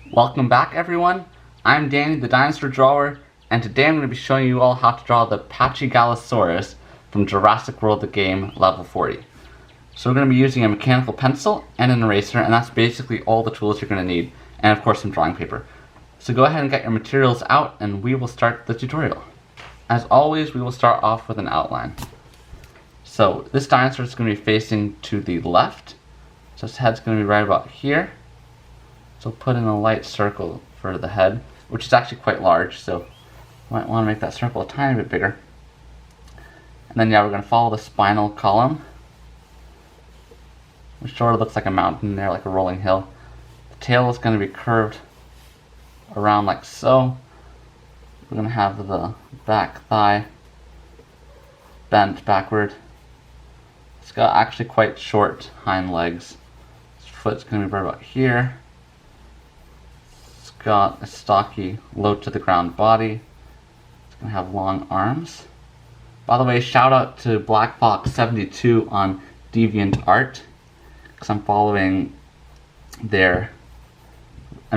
Welcome back, everyone. I'm Danny, the dinosaur drawer, and today I'm going to be showing you all how to draw the Pachygalosaurus from Jurassic World the game level 40. So we're going to be using a mechanical pencil and an eraser, and that's basically all the tools you're going to need, and of course some drawing paper. So go ahead and get your materials out and we will start the tutorial. As always, we will start off with an outline. So this dinosaur is going to be facing to the left, so its head's going to be right about here. So put in a light circle for the head, which is actually quite large, so you might want to make that circle a tiny bit bigger. And then we're going to follow the spinal column, which sort of looks like a mountain there, like a rolling hill. The tail is going to be curved around like so. We're going to have the back thigh bent backward. It's got actually quite short hind legs. Its foot's going to be right about here. It's got a stocky, low to the ground body. It's going to have long arms. By the way, shout out to BlackFox72 on DeviantArt, because I'm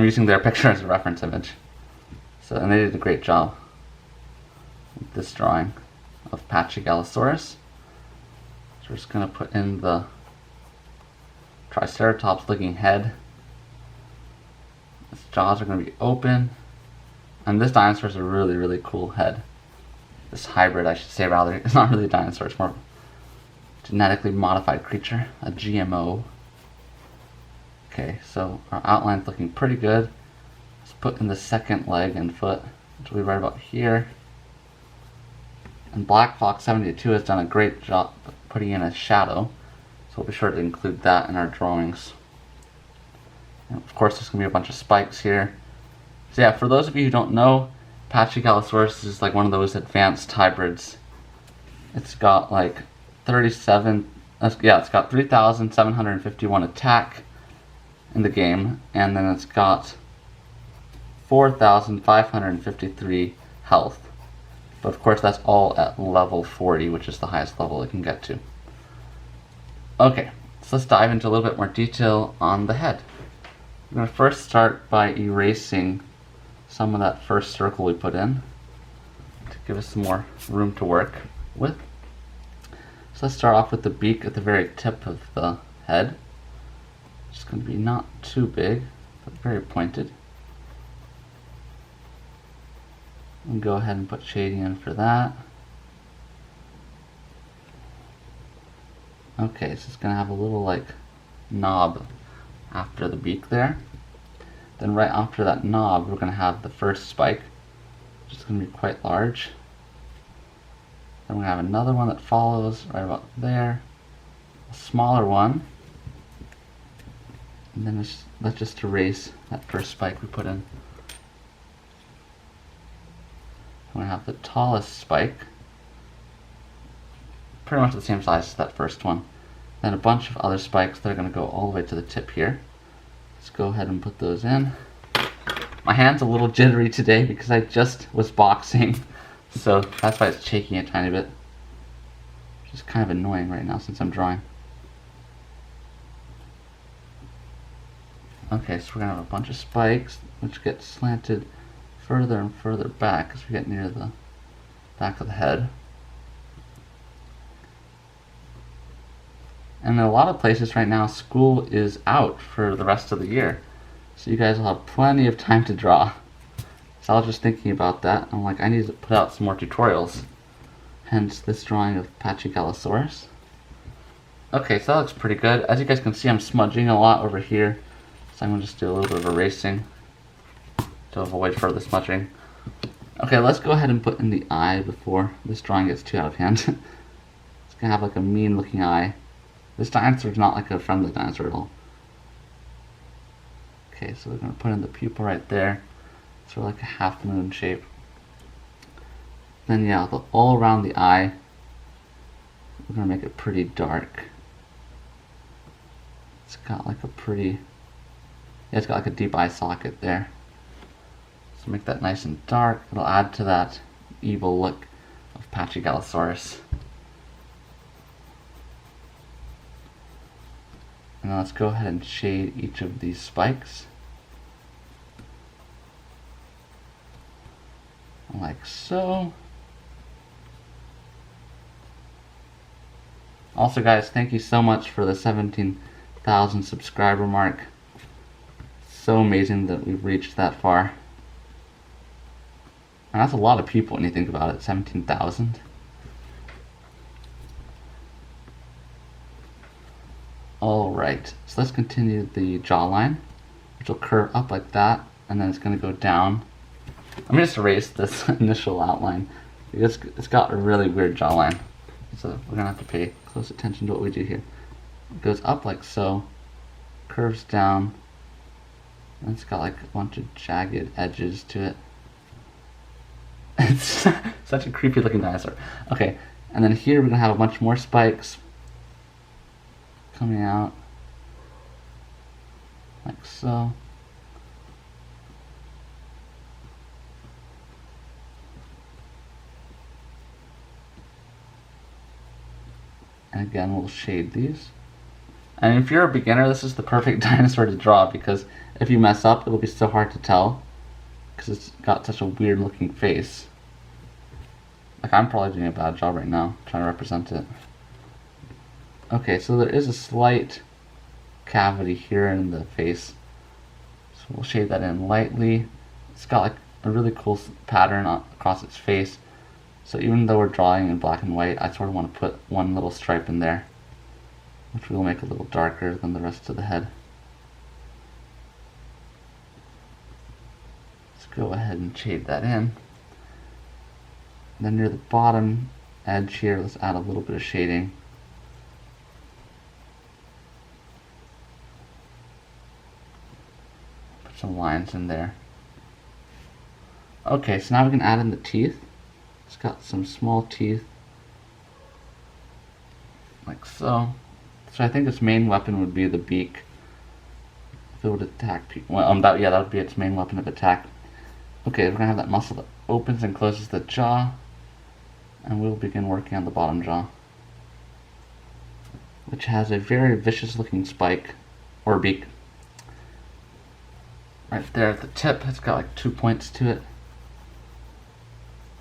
using their picture as a reference image. So, and they did a great job with this drawing of Pachygalosaurus. So we're just going to put in the Triceratops looking head. Its jaws are going to be open. And this dinosaur is a really, really cool head. This hybrid, I should say, rather. It's not really a dinosaur, it's more of a genetically modified creature, a GMO. Okay, so our outline's looking pretty good. Let's put in the second leg and foot, which will be right about here. And BlackFox72 has done a great job putting in a shadow, so we'll be sure to include that in our drawings. And of course, there's going to be a bunch of spikes here. So yeah, for those of you who don't know, Pachygalosaurus is like one of those advanced hybrids. It's got like it's got 3,751 attack in the game, and then it's got 4,553 health. But of course that's all at level 40, which is the highest level it can get to. Okay, so let's dive into a little bit more detail on the head. I'm going to first start by erasing some of that first circle we put in to give us some more room to work with. So let's start off with the beak at the very tip of the head. It's going to be not too big, but very pointed. And go ahead and put shading in for that. Okay, so it's going to have a little like knob after the beak there. Then right after that knob, we're going to have the first spike, which is going to be quite large. Then we have another one that follows right about there, a smaller one. And then let's just erase that first spike we put in. I'm going to have the tallest spike, pretty much the same size as that first one. Then a bunch of other spikes that are going to go all the way to the tip here. Let's go ahead and put those in. My hand's a little jittery today because I just was boxing, so that's why it's shaking a tiny bit, which is kind of annoying right now since I'm drawing. Okay, so we're going to have a bunch of spikes which get slanted further and further back as we get near the back of the head. And in a lot of places right now, school is out for the rest of the year. So you guys will have plenty of time to draw. So I was just thinking about that. I'm like, I need to put out some more tutorials. Hence this drawing of Pachygalosaurus. Okay, so that looks pretty good. As you guys can see, I'm smudging a lot over here. So I'm going to just do a little bit of erasing to avoid further smudging. Okay, let's go ahead and put in the eye before this drawing gets too out of hand. It's going to have like a mean looking eye. This dinosaur is not like a friendly dinosaur at all. Okay, so we're going to put in the pupil right there. Sort of like a half moon shape. Then all around the eye, we're going to make it pretty dark. It's got like it's got like a deep eye socket there. So make that nice and dark. It'll add to that evil look of Pachygalosaurus. And now let's go ahead and shade each of these spikes. like so. Also guys, thank you so much for the 17,000 subscriber mark. So amazing that we've reached that far. And that's a lot of people when you think about it, 17,000. Alright, so let's continue the jawline, which will curve up like that, and then it's going to go down. Let me just erase this initial outline, because it's got a really weird jawline. So we're going to have to pay close attention to what we do here. It goes up like so, curves down, and it's got like a bunch of jagged edges to it. It's such a creepy looking dinosaur. Okay, and then here we're going to have a bunch more spikes coming out like so. And again, we'll shade these. And if you're a beginner, this is the perfect dinosaur to draw, because if you mess up, it'll be so hard to tell, because it's got such a weird looking face. Like, I'm probably doing a bad job right now trying to represent it. Okay, so there is a slight cavity here in the face, so we'll shade that in lightly. It's got like a really cool pattern across its face, so even though we're drawing in black and white, I sort of want to put one little stripe in there, which will make it a little darker than the rest of the head. Let's go ahead and shade that in. And then near the bottom edge here, let's add a little bit of shading. Put some lines in there. Okay, so now we can add in the teeth. It's got some small teeth, like so. So I think its main weapon would be the beak. If it would attack people, well, that would be its main weapon of attack. Okay, we're gonna have that muscle that opens and closes the jaw, and we'll begin working on the bottom jaw, which has a very vicious looking spike, or beak. Right there at the tip, it's got like 2 points to it.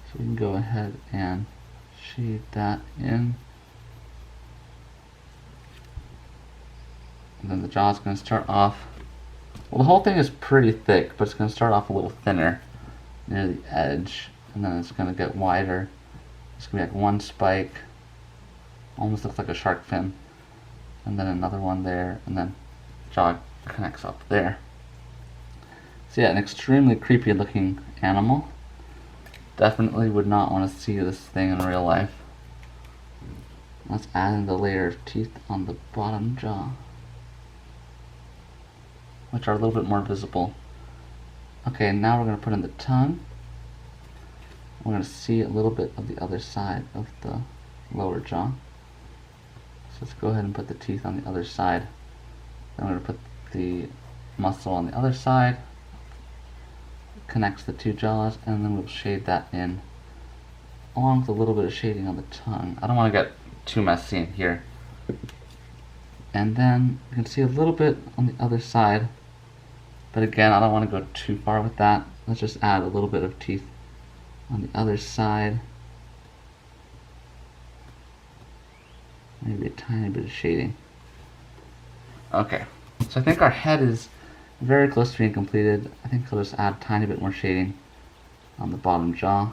So we can go ahead and shade that in. And then the jaw's going to start off, well, the whole thing is pretty thick, but it's going to start off a little thinner near the edge, and then it's going to get wider. It's going to be like one spike, almost looks like a shark fin, and then another one there, and then jaw connects up there. So yeah, an extremely creepy looking animal. Definitely would not want to see this thing in real life. Let's add in the layer of teeth on the bottom jaw, which are a little bit more visible. Okay, now we're going to put in the tongue. We're going to see a little bit of the other side of the lower jaw. So let's go ahead and put the teeth on the other side. Then we're going to put the muscle on the other side. Connects the two jaws, and then we'll shade that in, along with a little bit of shading on the tongue. I don't want to get too messy in here. And then you can see a little bit on the other side, but again, I don't want to go too far with that. Let's just add a little bit of teeth on the other side. Maybe a tiny bit of shading. Okay, so I think our head is very close to being completed. I think I'll just add a tiny bit more shading on the bottom jaw.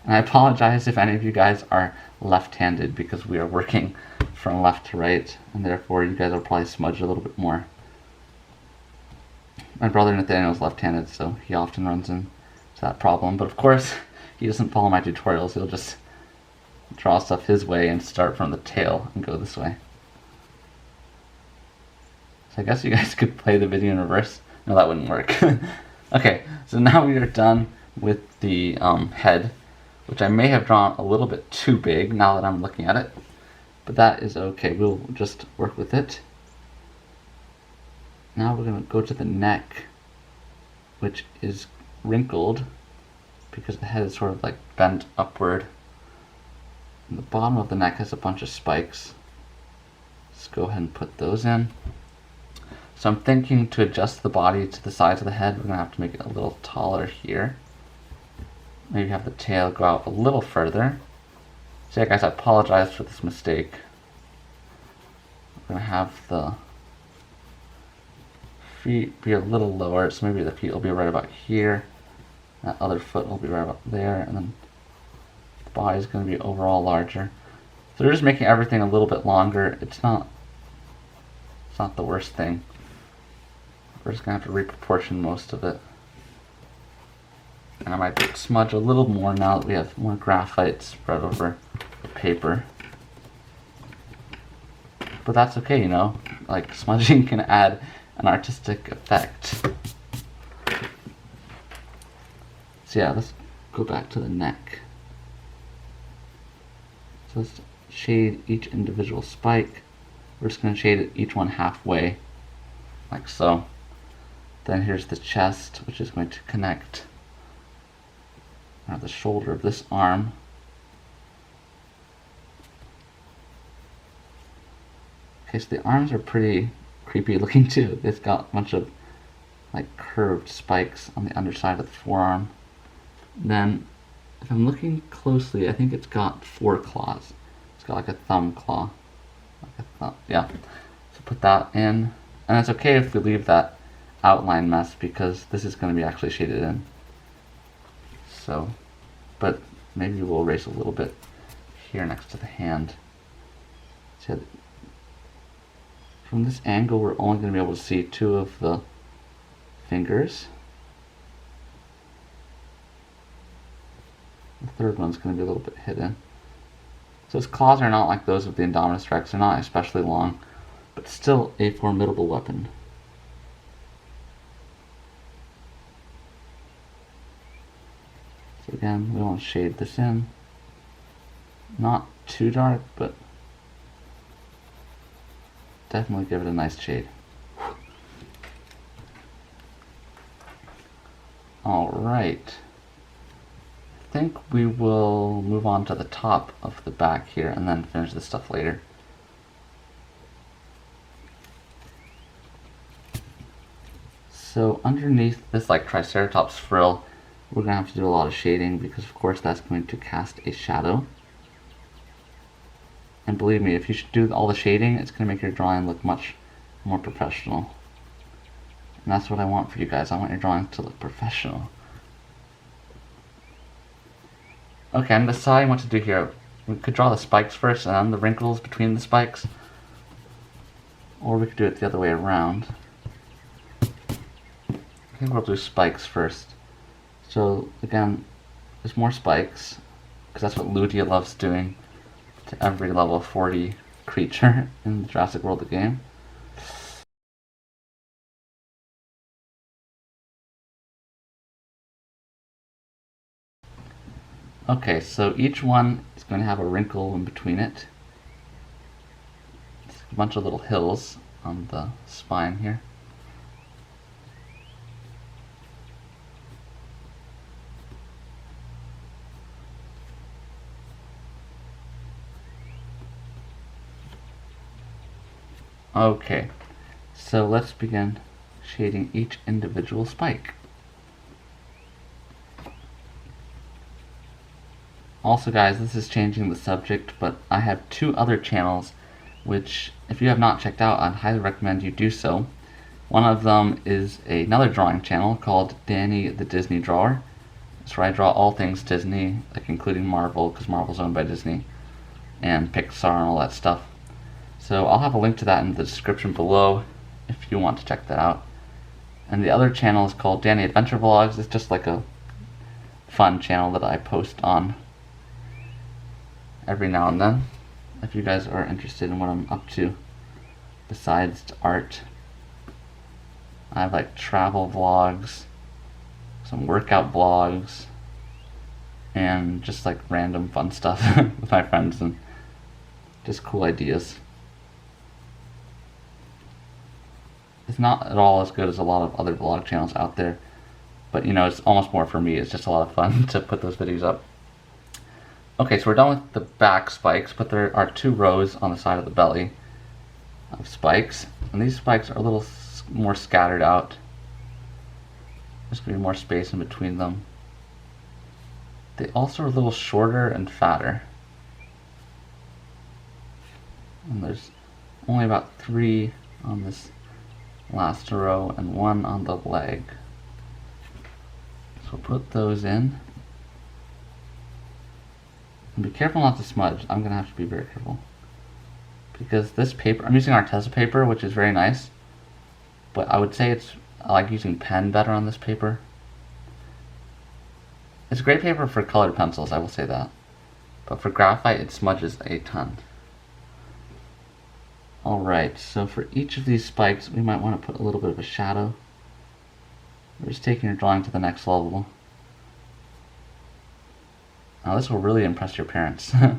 And I apologize if any of you guys are left-handed, because we are working from left to right, and therefore you guys will probably smudge a little bit more. My brother Nathaniel is left-handed, so he often runs into that problem. But of course, he doesn't follow my tutorials. He'll just draw stuff his way and start from the tail and go this way. So I guess you guys could play the video in reverse. No, that wouldn't work. Okay, so now we are done with the head, which I may have drawn a little bit too big now that I'm looking at it. But that is okay. We'll just work with it. Now we're going to go to the neck, which is wrinkled because the head is sort of like bent upward. And the bottom of the neck has a bunch of spikes. Let's go ahead and put those in. So I'm thinking to adjust the body to the size of the head, we're going to have to make it a little taller here. maybe have the tail go out a little further. So yeah guys, I apologize for this mistake. We're gonna have the feet be a little lower, so maybe the feet will be right about here. That other foot will be right about there, and then the body is going to be overall larger. So we're just making everything a little bit longer. It's not the worst thing. We're just going to have to reproportion most of it. And I might smudge a little more now that we have more graphite spread over the paper. But that's okay, you know, like smudging can add an artistic effect. So yeah, let's go back to the neck. So let's shade each individual spike. We're just going to shade each one halfway, like so. Then here's the chest, which is going to connect the shoulder of this arm. Okay, so the arms are pretty creepy looking too. It's got a bunch of like curved spikes on the underside of the forearm. Then, if I'm looking closely, I think it's got 4 claws. It's got like a thumb claw. Like a thumb, yeah. So put that in. And it's okay if we leave that outline mess because this is going to be actually shaded in. So, but maybe we'll erase a little bit here next to the hand. So from this angle, we're only going to be able to see 2 of the fingers. The third one's going to be a little bit hidden. So his claws are not like those of the Indominus Rex. They're not especially long, but still a formidable weapon. So again, we want to shade this in. Not too dark, but definitely give it a nice shade. Alright. I think we will move on to the top of the back here and then finish this stuff later. So underneath this like Triceratops frill, we're going to have to do a lot of shading because of course that's going to cast a shadow. And believe me, if you should do all the shading, it's going to make your drawing look much more professional. And that's what I want for you guys. I want your drawing to look professional. Okay, I'm deciding what to do here. We could draw the spikes first and then the wrinkles between the spikes. Or we could do it the other way around. I think we'll do spikes first. So again, there's more spikes, because that's what Ludia loves doing to every level 40 creature in the Jurassic World the game. Okay, so each one is going to have a wrinkle in between it. It's a bunch of little hills on the spine here. Okay, so let's begin shading each individual spike. Also guys, this is changing the subject, but I have 2 other channels which, if you have not checked out, I'd highly recommend you do so. One of them is another drawing channel called Danny the Disney Drawer. It's where I draw all things Disney, like including Marvel, because Marvel's owned by Disney, and Pixar and all that stuff. So I'll have a link to that in the description below if you want to check that out. And the other channel is called Danny Adventure Vlogs. It's just like a fun channel that I post on every now and then, if you guys are interested in what I'm up to besides art. I have like travel vlogs, some workout vlogs, and just like random fun stuff with my friends and just cool ideas. It's not at all as good as a lot of other vlog channels out there, but you know, it's almost more for me. It's just a lot of fun to put those videos up. Okay, so we're done with the back spikes, but there are 2 rows on the side of the belly of spikes, and these spikes are a little more scattered out. There's going to be more space in between them. They also are a little shorter and fatter. And there's only about 3 on this last row and 1 on the leg. So put those in. And be careful not to smudge. I'm gonna have to be very careful. Because this paper, I'm using Arteza paper, which is very nice. But I would say I like using pen better on this paper. It's great paper for colored pencils, I will say that. But for graphite, it smudges a ton. Alright, so for each of these spikes, we might want to put a little bit of a shadow. We're just taking your drawing to the next level. Now this will really impress your parents. You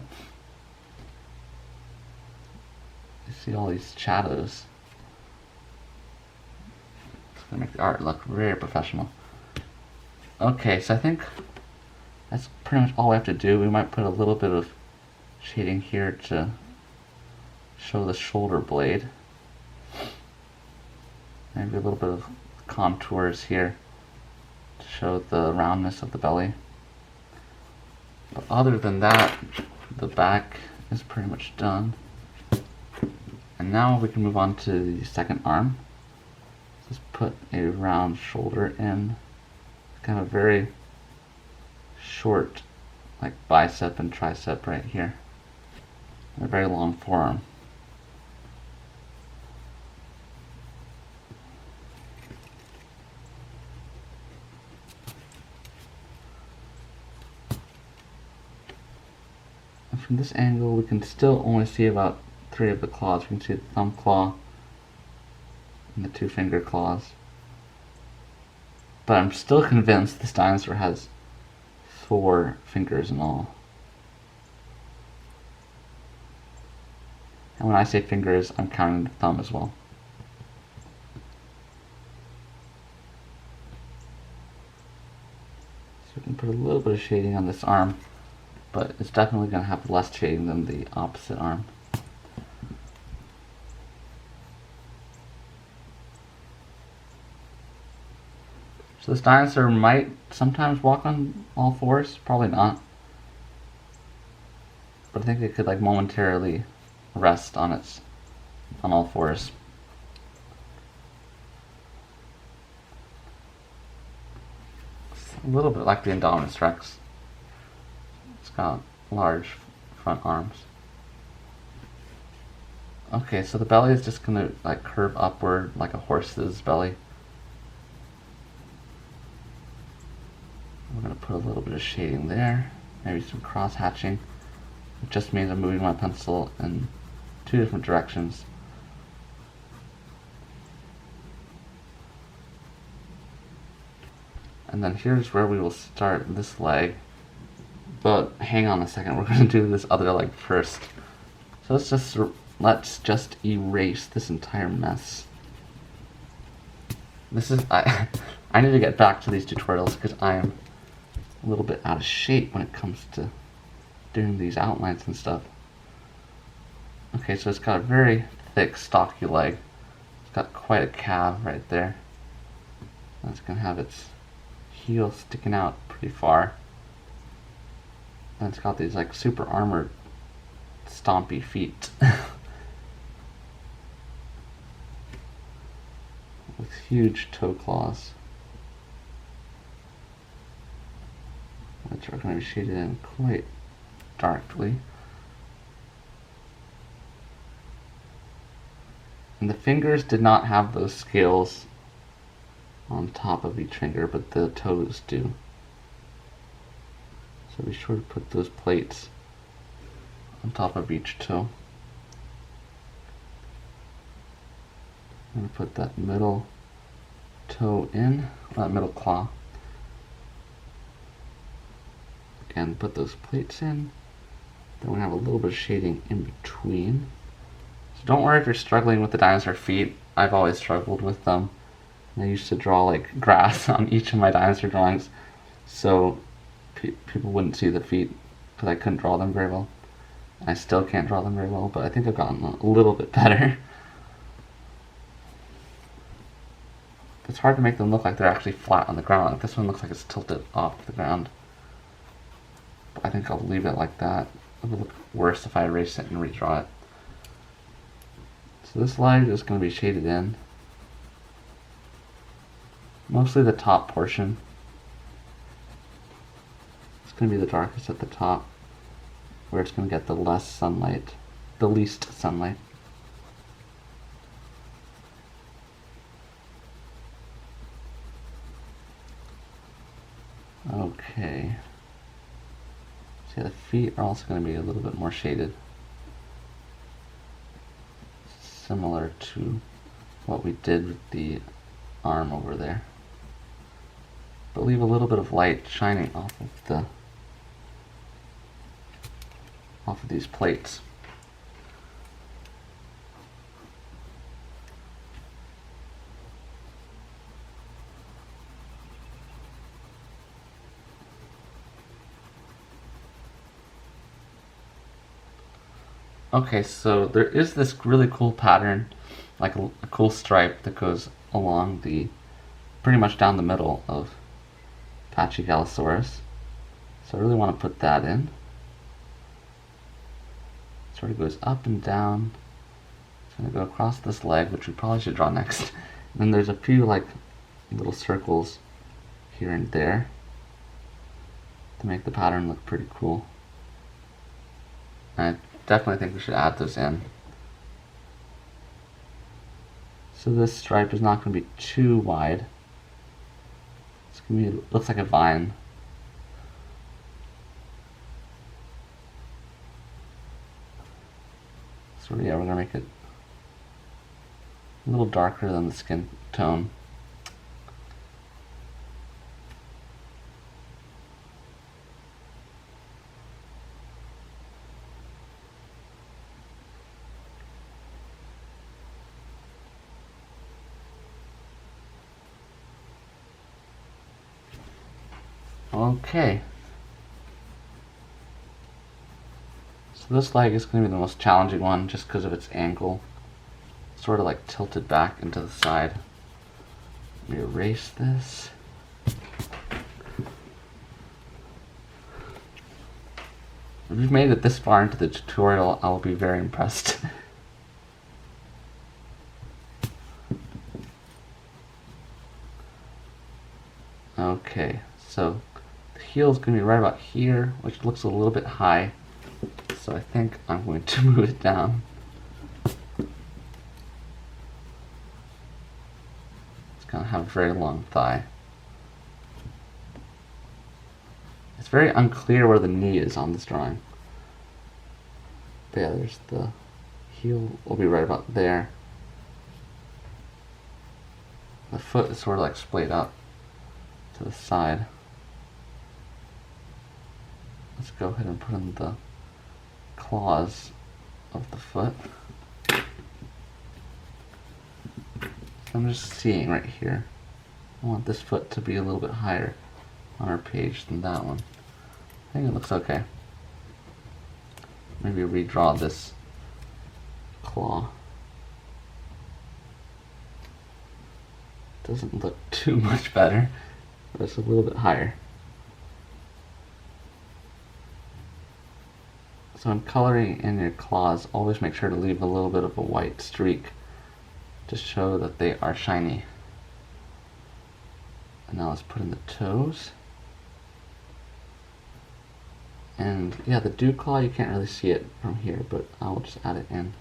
see all these shadows. It's going to make the art look very professional. Okay, so I think that's pretty much all we have to do. We might put a little bit of shading here to show the shoulder blade. Maybe a little bit of contours here to show the roundness of the belly. But other than that, the back is pretty much done. And now we can move on to the second arm. Just put a round shoulder in. Kind of a very short, like bicep and tricep right here. And a very long forearm. And from this angle, we can still only see about 3 of the claws. We can see the thumb claw and the 2 finger claws. But I'm still convinced this dinosaur has 4 fingers in all. And when I say fingers, I'm counting the thumb as well. So we can put a little bit of shading on this arm, but it's definitely going to have less shading than the opposite arm. So this dinosaur might sometimes walk on all 4s, probably not. But I think it could like momentarily rest on all 4s. It's a little bit like the Indominus Rex. It's got large front arms. Okay, so the belly is just gonna like curve upward like a horse's belly. We're going to put a little bit of shading there, maybe some cross hatching. It just means I'm moving my pencil in 2 different directions. And then here's where we will start this leg. But hang on a second, we're going to do this other leg first. So let's just erase this entire mess. I need to get back to these tutorials because I am a little bit out of shape when it comes to doing these outlines and stuff. Okay, so it's got a very thick, stocky leg. It's got quite a calf right there. And it's going to have its heel sticking out pretty far. And it's got these like super armored, stompy feet. With huge toe claws, which are going to be shaded in quite darkly. And the fingers did not have those scales on top of each finger, but the toes do. So be sure to put those plates on top of each toe. I'm going to put that middle toe in, that middle claw. Again, put those plates in. Then we have a little bit of shading in between. So don't worry if you're struggling with the dinosaur feet. I've always struggled with them. And I used to draw like grass on each of my dinosaur drawings, so people wouldn't see the feet because I couldn't draw them very well. I still can't draw them very well, but I think I've gotten a little bit better. It's hard to make them look like they're actually flat on the ground. Like this one looks like it's tilted off the ground. I think I'll leave it like that. It would look worse if I erase it and redraw it. So this leg is going to be shaded in. Mostly the top portion. It's going to be the darkest at the top, where it's going to get the least sunlight. Okay. See, the feet are also going to be a little bit more shaded. Similar to what we did with the arm over there. But leave a little bit of light shining off of these plates. Okay, so there is this really cool pattern, like a cool stripe that goes along pretty much down the middle of Pachygalosaurus. So I really want to put that in. Sort of goes up and down. It's going to go across this leg, which we probably should draw next. And then there's a few like little circles here and there to make the pattern look pretty cool. And I definitely think we should add those in. So this stripe is not going to be too wide. It's going to be, it looks like a vine. So yeah, we're going to make it a little darker than the skin tone. Okay. So this leg is going to be the most challenging one just because of its angle. Sort of like tilted back into the side. Let me erase this. If you've made it this far into the tutorial, I will be very impressed. Okay, so the heel is going to be right about here, which looks a little bit high. So I think I'm going to move it down. It's going to have a very long thigh. It's very unclear where the knee is on this drawing. But yeah, there's the heel will be right about there. The foot is sort of like splayed up to the side. Let's go ahead and put in the claws of the foot. So I'm just seeing right here. I want this foot to be a little bit higher on our page than that one. I think it looks okay. Maybe redraw this claw. Doesn't look too much better, but it's a little bit higher. So when coloring in your claws, always make sure to leave a little bit of a white streak to show that they are shiny. And now let's put in the toes. And yeah, the dew claw, you can't really see it from here, but I'll just add it in,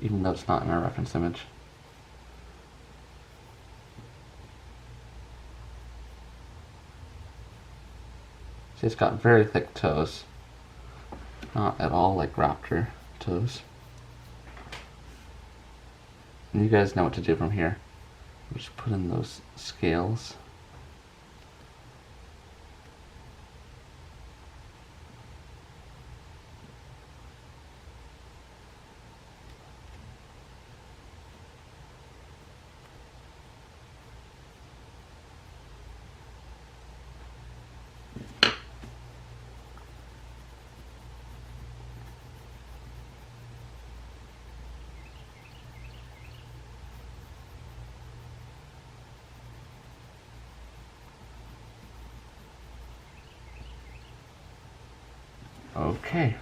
even though it's not in our reference image. See, it's got very thick toes. Not at all like raptor toes. And you guys know what to do from here. Just put in those scales. Okay.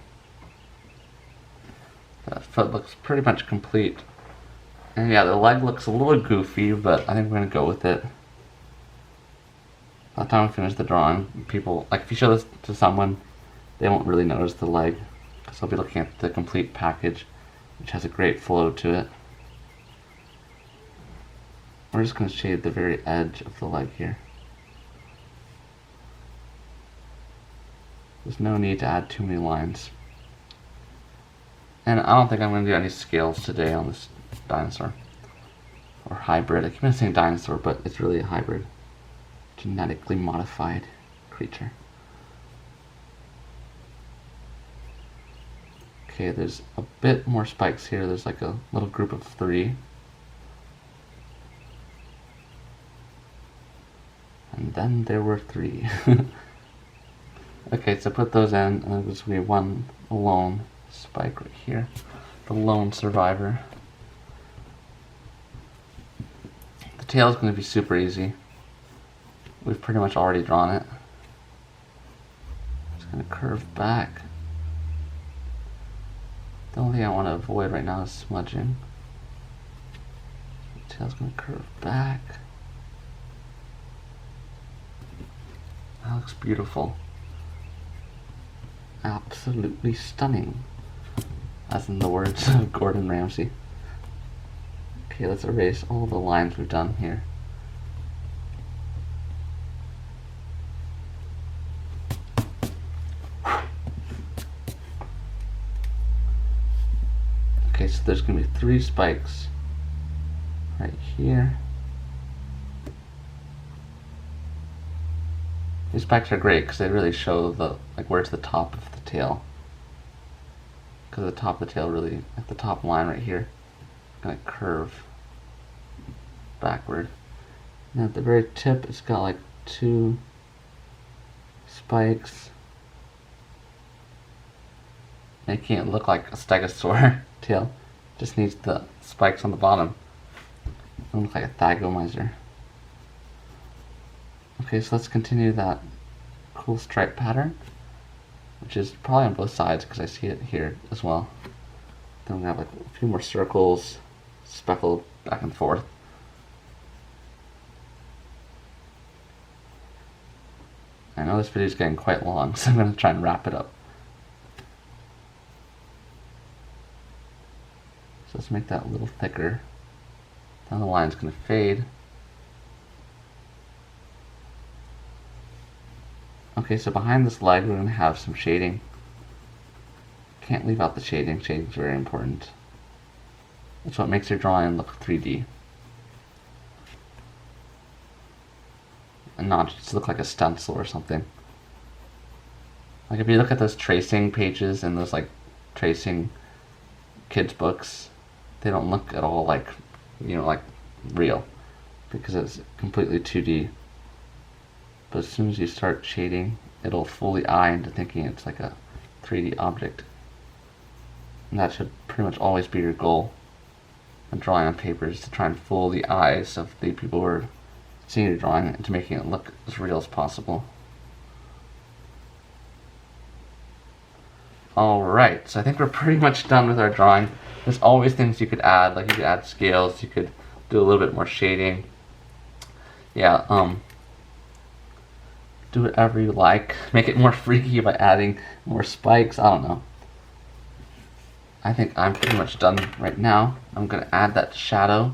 That foot looks pretty much complete. And yeah, the leg looks a little goofy, but I think we're going to go with it. By the time we finish the drawing, people, like if you show this to someone, they won't really notice the leg, because they'll be looking at the complete package, which has a great flow to it. We're just going to shade the very edge of the leg here. There's no need to add too many lines. And I don't think I'm going to do any scales today on this dinosaur. Or hybrid. I keep on saying dinosaur, but it's really a hybrid. Genetically modified creature. Okay, there's a bit more spikes here. There's like a little group of 3. And then there were 3. Okay, so put those in, and there's going to be one lone spike right here. The lone survivor. The tail is going to be super easy. We've pretty much already drawn it. It's going to curve back. The only thing I want to avoid right now is smudging. The tail's going to curve back. That looks beautiful. Absolutely stunning. As in the words of Gordon Ramsay. Okay, let's erase all the lines we've done here. Okay, so there's going to be 3 spikes right here. These spikes are great because they really show the where's the top of the tail. Because the top of the tail really, at the top line right here, is going to curve backward. And at the very tip, it's got like 2 spikes, making it look like a stegosaur tail. Just needs the spikes on the bottom. It looks like a thagomizer. Okay, so let's continue that cool stripe pattern, which is probably on both sides because I see it here as well. Then we have like a few more circles speckled back and forth. I know this video is getting quite long, so I'm going to try and wrap it up. So let's make that a little thicker. Now the line's going to fade. Okay, so behind this leg we're going to have some shading. Can't leave out the shading. Shading is very important. That's what makes your drawing look 3D. And not just look like a stencil or something. Like if you look at those tracing pages and those like tracing kids books, they don't look at all like, you know, like real, because it's completely 2D. But as soon as you start shading, it'll fool the eye into thinking it's like a 3D object. And that should pretty much always be your goal when drawing on paper, is to try and fool the eyes of the people who are seeing your drawing into making it look as real as possible. Alright, so I think we're pretty much done with our drawing. There's always things you could add, like you could add scales, you could do a little bit more shading. Yeah, do whatever you like. Make it more freaky by adding more spikes. I don't know. I think I'm pretty much done right now. I'm going to add that shadow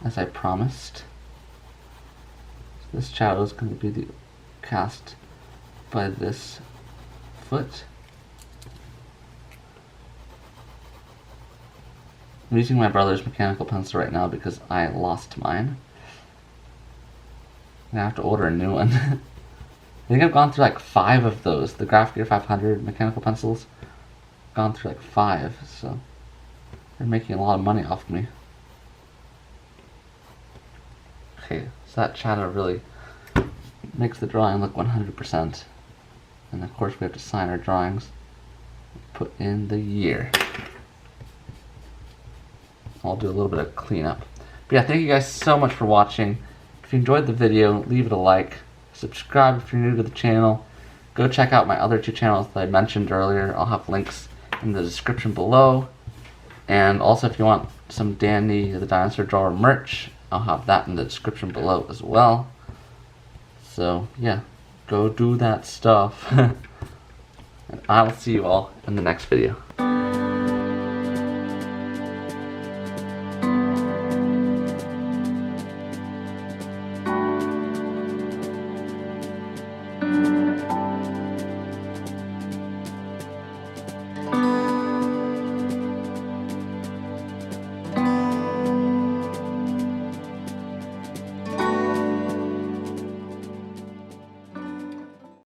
as I promised. So this shadow is going to be cast by this foot. I'm using my brother's mechanical pencil right now because I lost mine. I'm going to have to order a new one. I think I've gone through like 5 of those. The Graph Gear 500 mechanical pencils. Gone through like 5, so they're making a lot of money off me. Okay, so that shadow really makes the drawing look 100%. And of course we have to sign our drawings. Put in the year. I'll do a little bit of cleanup. But yeah, thank you guys so much for watching. If you enjoyed the video, leave it a like. Subscribe if you're new to the channel. go check out my other 2 channels that I mentioned earlier. I'll have links in the description below. And also, if you want some Danny the Dinosaur Drawer merch, I'll have that in the description below as well. So yeah, go do that stuff. And I will see you all in the next video.